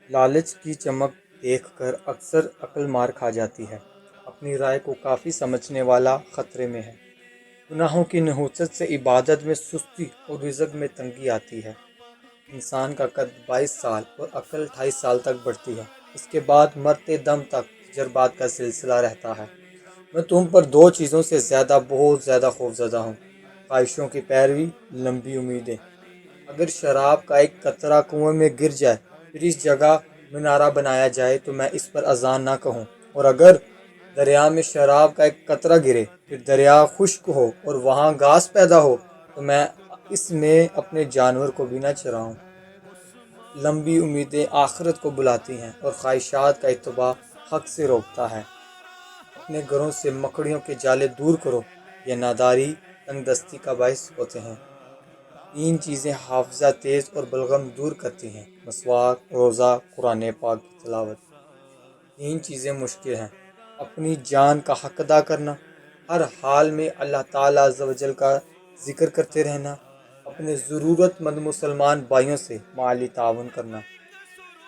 لالچ کی چمک دیکھ کر اکثر عقل مار کھا جاتی ہے۔ اپنی رائے کو کافی سمجھنے والا خطرے میں ہے۔ گناہوں کی نحوست سے عبادت میں سستی اور رزق میں تنگی آتی ہے۔ انسان کا قد 22 سال اور عقل 28 سال تک بڑھتی ہے۔ اس کے بعد مرتے دم تک تجربات کا سلسلہ رہتا ہے۔ میں تم پر دو چیزوں سے بہت زیادہ خوفزدہ ہوں: خواہشوں کی پیروی، لمبی امیدیں۔ اگر شراب کا ایک قطرہ کنویں میں گر جائے پھر اس جگہ مینارہ بنایا جائے تو میں اس پر اذان نہ کہوں، اور اگر دریا میں شراب کا ایک قطرہ گرے پھر دریا خشک ہو اور وہاں گھاس پیدا ہو تو میں اس میں اپنے جانور کو بھی نہ چراؤں۔ لمبی امیدیں آخرت کو بلاتی ہیں اور خواہشات کا اتباع حق سے روکتا ہے۔ اپنے گھروں سے مکڑیوں کے جالے دور کرو، یہ ناداری تنگ دستی کا باعث ہوتے ہیں۔ 3 چیزیں حافظہ تیز اور بلغم دور کرتی ہیں: مسواک، روزہ، قرآن پاک کی تلاوت۔ 3 چیزیں مشکل ہیں: اپنی جان کا حق ادا کرنا، ہر حال میں اللہ تعالیٰ عز و جل کا ذکر کرتے رہنا، اپنے ضرورت مند مسلمان بھائیوں سے مالی تعاون کرنا۔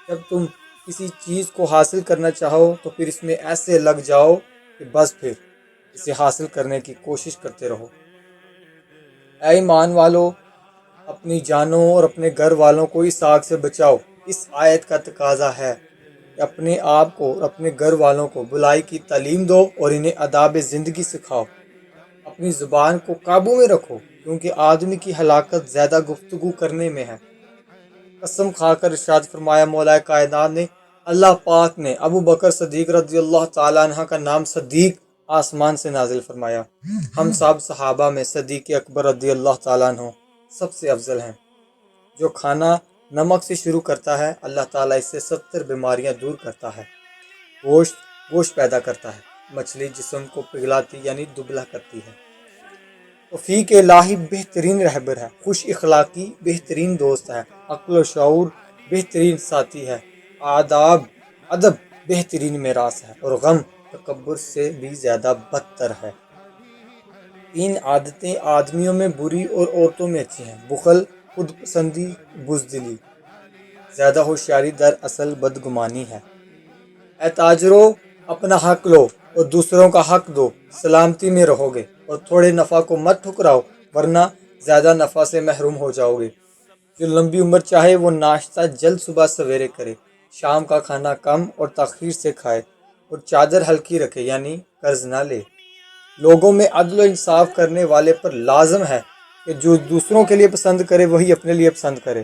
جب تم کسی چیز کو حاصل کرنا چاہو تو پھر اس میں ایسے لگ جاؤ کہ بس پھر اسے حاصل کرنے کی کوشش کرتے رہو۔ اے ایمان والو، اپنی جانوں اور اپنے گھر والوں کو اس آگ سے بچاؤ۔ اس آیت کا تقاضا ہے کہ اپنے آپ کو اور اپنے گھر والوں کو بلائی کی تعلیم دو اور انہیں آداب زندگی سکھاؤ۔ اپنی زبان کو قابو میں رکھو، کیونکہ آدمی کی ہلاکت زیادہ گفتگو کرنے میں ہے۔ قسم کھا کر ارشاد فرمایا مولا کائنات نے، اللہ پاک نے ابو بکر صدیق رضی اللہ تعالیٰ عنہ کا نام صدیق آسمان سے نازل فرمایا۔ ہم سب صحابہ میں صدیق اکبر رضی اللہ تعالیٰ عنہ سب سے افضل ہیں۔ جو کھانا نمک سے شروع کرتا ہے اللہ تعالیٰ اس سے 70 بیماریاں دور کرتا ہے۔ گوشت پیدا کرتا ہے، مچھلی جسم کو پگھلاتی یعنی دبلا کرتی ہے۔ توفیق الہی بہترین رہبر ہے، خوش اخلاقی بہترین دوست ہے، عقل و شعور بہترین ساتھی ہے، ادب بہترین میراث ہے، اور غم تکبر سے بھی زیادہ بدتر ہے۔ 3 عادتیں آدمیوں میں بری اور عورتوں میں اچھی ہیں: بخل، خود پسندی، بزدلی۔ زیادہ ہوشیاری دراصل بدگمانی ہے۔ اے تاجرو، اپنا حق لو اور دوسروں کا حق دو، سلامتی میں رہو گے، اور تھوڑے نفع کو مت ٹھکراؤ ورنہ زیادہ نفع سے محروم ہو جاؤ گے۔ جو لمبی عمر چاہے وہ ناشتہ جلد صبح سویرے کرے، شام کا کھانا کم اور تاخیر سے کھائے، اور چادر ہلکی رکھے یعنی قرض نہ لے۔ لوگوں میں عدل و انصاف کرنے والے پر لازم ہے کہ جو دوسروں کے لیے پسند کرے وہی اپنے لیے پسند کرے۔